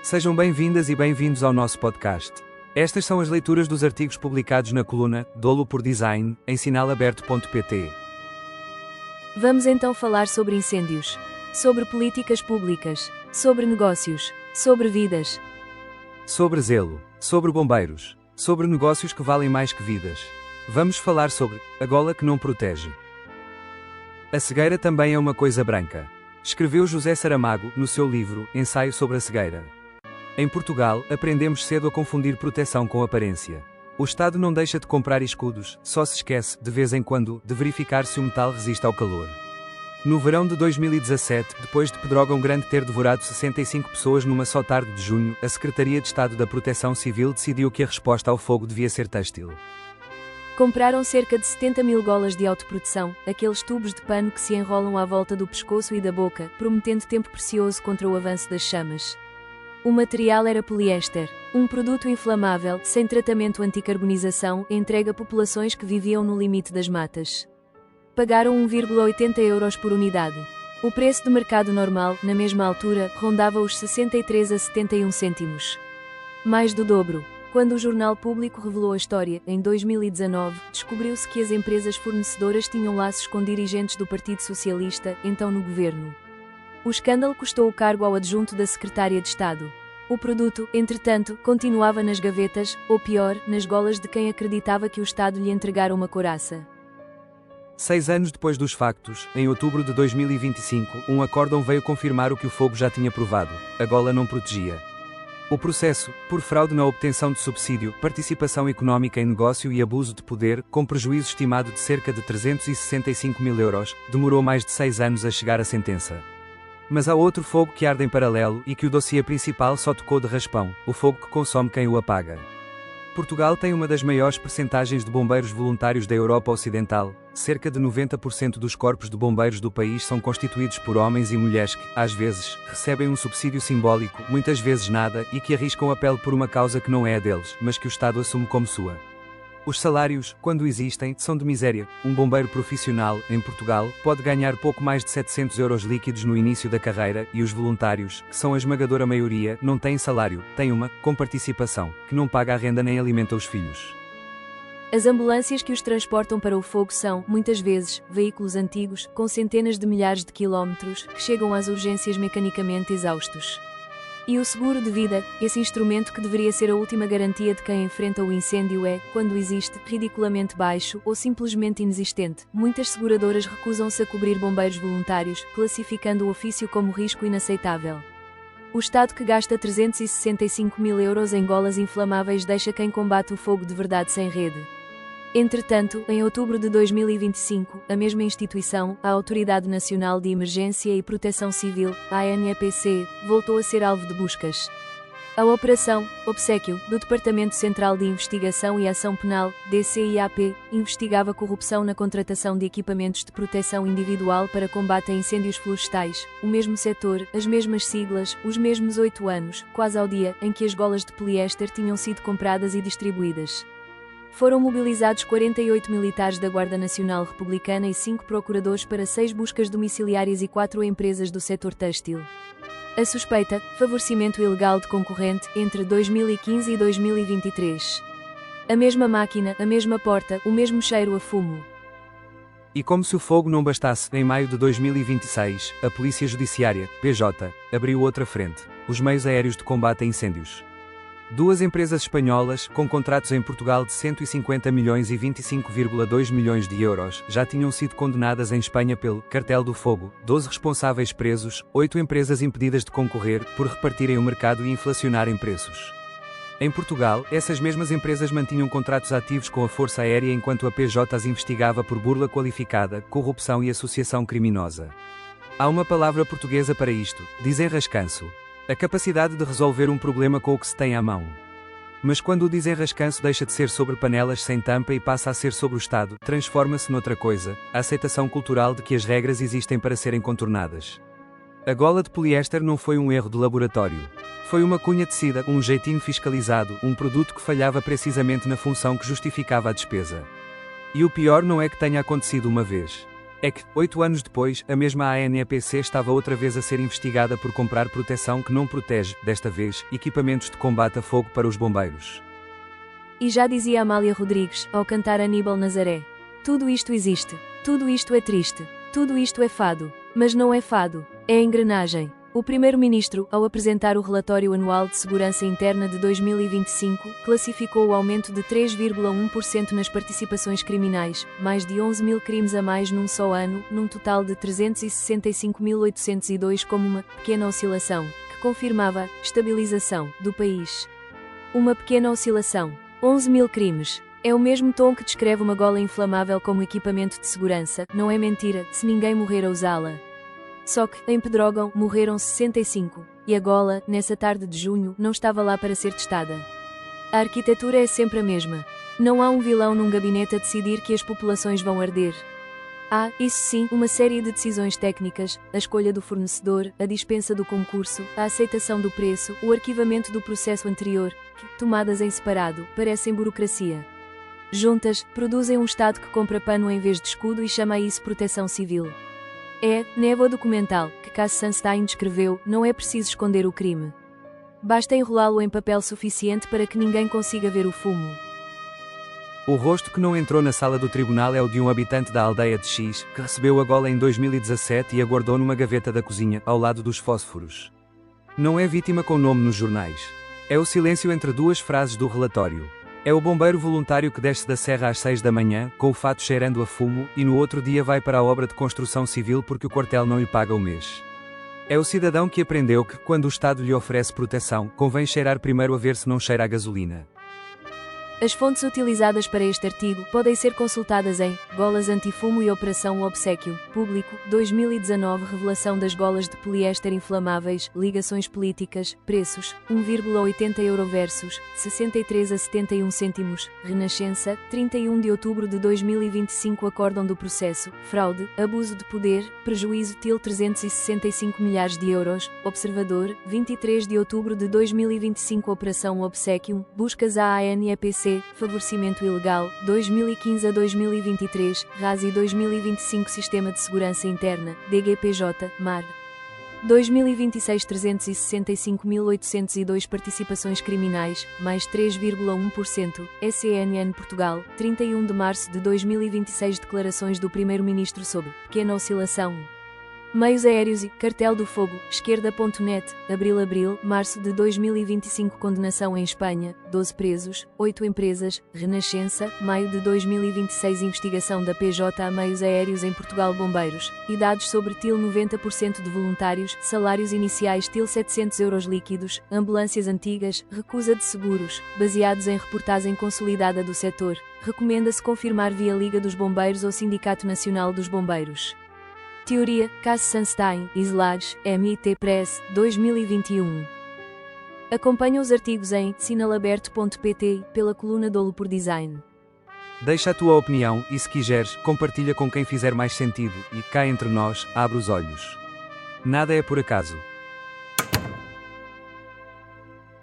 Sejam bem-vindas e bem-vindos ao nosso podcast. Estas são as leituras dos artigos publicados na coluna Dolo por Design, em sinalaberto.pt. Vamos então falar sobre incêndios, sobre políticas públicas, sobre negócios, sobre vidas, Sobre zelo, sobre bombeiros, sobre negócios que valem mais que vidas. Vamos falar sobre a gola que não protege. A cegueira também é uma coisa branca. Escreveu José Saramago no seu livro Ensaio sobre a Cegueira. Em Portugal, aprendemos cedo a confundir proteção com aparência. O Estado não deixa de comprar escudos, só se esquece, de vez em quando, de verificar se o metal resiste ao calor. No verão de 2017, depois de Pedrógão Grande ter devorado 65 pessoas numa só tarde de junho, a Secretaria de Estado da Proteção Civil decidiu que a resposta ao fogo devia ser têxtil. Compraram cerca de 70 mil golas de autoproteção, aqueles tubos de pano que se enrolam à volta do pescoço e da boca, prometendo tempo precioso contra o avanço das chamas. O material era poliéster, um produto inflamável, sem tratamento anticarbonização, entregue a populações que viviam no limite das matas. Pagaram 1,80 euros por unidade. O preço de mercado normal, na mesma altura, rondava os 63 a 71 cêntimos. Mais do dobro. Quando o Jornal Público revelou a história, em 2019, descobriu-se que as empresas fornecedoras tinham laços com dirigentes do Partido Socialista, então no governo. O escândalo custou o cargo ao adjunto da Secretária de Estado. O produto, entretanto, continuava nas gavetas, ou pior, nas golas de quem acreditava que o Estado lhe entregara uma couraça. 6 anos depois dos factos, em outubro de 2025, um acórdão veio confirmar o que o fogo já tinha provado: a gola não protegia. O processo, por fraude na obtenção de subsídio, participação económica em negócio e abuso de poder, com prejuízo estimado de cerca de 365 mil euros, demorou mais de 6 anos a chegar à sentença. Mas há outro fogo que arde em paralelo e que o dossiê principal só tocou de raspão: o fogo que consome quem o apaga. Portugal tem uma das maiores percentagens de bombeiros voluntários da Europa Ocidental. Cerca de 90% dos corpos de bombeiros do país são constituídos por homens e mulheres que, às vezes, recebem um subsídio simbólico, muitas vezes nada, e que arriscam a pele por uma causa que não é a deles, mas que o Estado assume como sua. Os salários, quando existem, são de miséria. Um bombeiro profissional, em Portugal, pode ganhar pouco mais de 700 euros líquidos no início da carreira, e os voluntários, que são a esmagadora maioria, não têm salário, têm uma comparticipação, que não paga a renda nem alimenta os filhos. As ambulâncias que os transportam para o fogo são, muitas vezes, veículos antigos, com centenas de milhares de quilómetros, que chegam às urgências mecanicamente exaustos. E o seguro de vida, esse instrumento que deveria ser a última garantia de quem enfrenta o incêndio é, quando existe, ridiculamente baixo ou simplesmente inexistente. Muitas seguradoras recusam-se a cobrir bombeiros voluntários, classificando o ofício como risco inaceitável. O Estado que gasta 365 mil euros em golas inflamáveis deixa quem combate o fogo de verdade sem rede. Entretanto, em outubro de 2025, a mesma instituição, a Autoridade Nacional de Emergência e Proteção Civil, a ANEPC, voltou a ser alvo de buscas. A Operação Obséquio, do Departamento Central de Investigação e Ação Penal, DCIAP, investigava corrupção na contratação de equipamentos de proteção individual para combate a incêndios florestais, o mesmo setor, as mesmas siglas, os mesmos 8 anos, quase ao dia, em que as golas de poliéster tinham sido compradas e distribuídas. Foram mobilizados 48 militares da Guarda Nacional Republicana e 5 procuradores para 6 buscas domiciliárias e 4 empresas do setor têxtil. A suspeita: favorecimento ilegal de concorrente, entre 2015 e 2023. A mesma máquina, a mesma porta, o mesmo cheiro a fumo. E como se o fogo não bastasse, em maio de 2026, a Polícia Judiciária, PJ, abriu outra frente: os meios aéreos de combate a incêndios. 2 empresas espanholas, com contratos em Portugal de 150 milhões e 25,2 milhões de euros, já tinham sido condenadas em Espanha pelo Cartel do Fogo, 12 responsáveis presos, 8 empresas impedidas de concorrer, por repartirem o mercado e inflacionarem preços. Em Portugal, essas mesmas empresas mantinham contratos ativos com a Força Aérea enquanto a PJ as investigava por burla qualificada, corrupção e associação criminosa. Há uma palavra portuguesa para isto: desenrascanço. A capacidade de resolver um problema com o que se tem à mão. Mas quando o desenrascanço deixa de ser sobre panelas sem tampa e passa a ser sobre o Estado, transforma-se noutra coisa: a aceitação cultural de que as regras existem para serem contornadas. A gola de poliéster não foi um erro de laboratório. Foi uma cunha tecida, um jeitinho fiscalizado, um produto que falhava precisamente na função que justificava a despesa. E o pior não é que tenha acontecido uma vez. É que, 8 anos depois, a mesma ANEPC estava outra vez a ser investigada por comprar proteção que não protege, desta vez, equipamentos de combate a fogo para os bombeiros. E já dizia Amália Rodrigues, ao cantar Aníbal Nazaré: tudo isto existe, tudo isto é triste, tudo isto é fado, mas não é fado, é engrenagem. O primeiro-ministro, ao apresentar o relatório anual de segurança interna de 2025, classificou o aumento de 3,1% nas participações criminais, mais de 11 mil crimes a mais num só ano, num total de 365.802, como uma pequena oscilação, que confirmava a estabilização do país. Uma pequena oscilação. 11 mil crimes. É o mesmo tom que descreve uma gola inflamável como equipamento de segurança, não é mentira, se ninguém morrer a usá-la. Só que, em Pedrógão, morreram 65, e a gola, nessa tarde de junho, não estava lá para ser testada. A arquitetura é sempre a mesma. Não há um vilão num gabinete a decidir que as populações vão arder. Há, isso sim, uma série de decisões técnicas, a escolha do fornecedor, a dispensa do concurso, a aceitação do preço, o arquivamento do processo anterior, que, tomadas em separado, parecem burocracia. Juntas, produzem um Estado que compra pano em vez de escudo e chama a isso proteção civil. É, névoa documental, que Cass Sunstein descreveu, não é preciso esconder o crime. Basta enrolá-lo em papel suficiente para que ninguém consiga ver o fumo. O rosto que não entrou na sala do tribunal é o de um habitante da aldeia de X, que recebeu a gola em 2017 e a guardou numa gaveta da cozinha, ao lado dos fósforos. Não é vítima com nome nos jornais. É o silêncio entre duas frases do relatório. É o bombeiro voluntário que desce da serra às 6 da manhã, com o fato cheirando a fumo, e no outro dia vai para a obra de construção civil porque o quartel não lhe paga o mês. É o cidadão que aprendeu que, quando o Estado lhe oferece proteção, convém cheirar primeiro a ver se não cheira a gasolina. As fontes utilizadas para este artigo podem ser consultadas em Golas Antifumo e Operação Obséquio, Público, 2019. Revelação das golas de poliéster inflamáveis, ligações políticas, preços, 1,80 € versus 63 a 71 cêntimos. Renascença, 31 de outubro de 2025. Acórdão do processo, fraude, abuso de poder, prejuízo TIL 365 milhares de euros. Observador, 23 de outubro de 2025. Operação Obséquio, buscas à ANEPC, favorecimento ilegal, 2015 a 2023, RASI 2025. Sistema de Segurança Interna, DGPJ, MAR. 2026 365.802 participações criminais, mais 3,1%, SENN Portugal, 31 de março de 2026. Declarações do Primeiro-Ministro sobre pequena oscilação. Meios aéreos e Cartel do Fogo, esquerda.net, abril, março de 2025. Condenação em Espanha, 12 presos, 8 empresas. Renascença, maio de 2026. Investigação da PJ a meios aéreos em Portugal. Bombeiros, e dados sobre TIL 90% de voluntários, salários iniciais TIL 700 € líquidos, ambulâncias antigas, recusa de seguros, baseados em reportagem consolidada do setor. Recomenda-se confirmar via Liga dos Bombeiros ou Sindicato Nacional dos Bombeiros. Teoria, Cass Sunstein, Islages, MIT Press, 2021. Acompanha os artigos em sinalaberto.pt pela coluna Dolo por Design. Deixa a tua opinião e, se quiseres, compartilha com quem fizer mais sentido e, cá entre nós, abre os olhos. Nada é por acaso.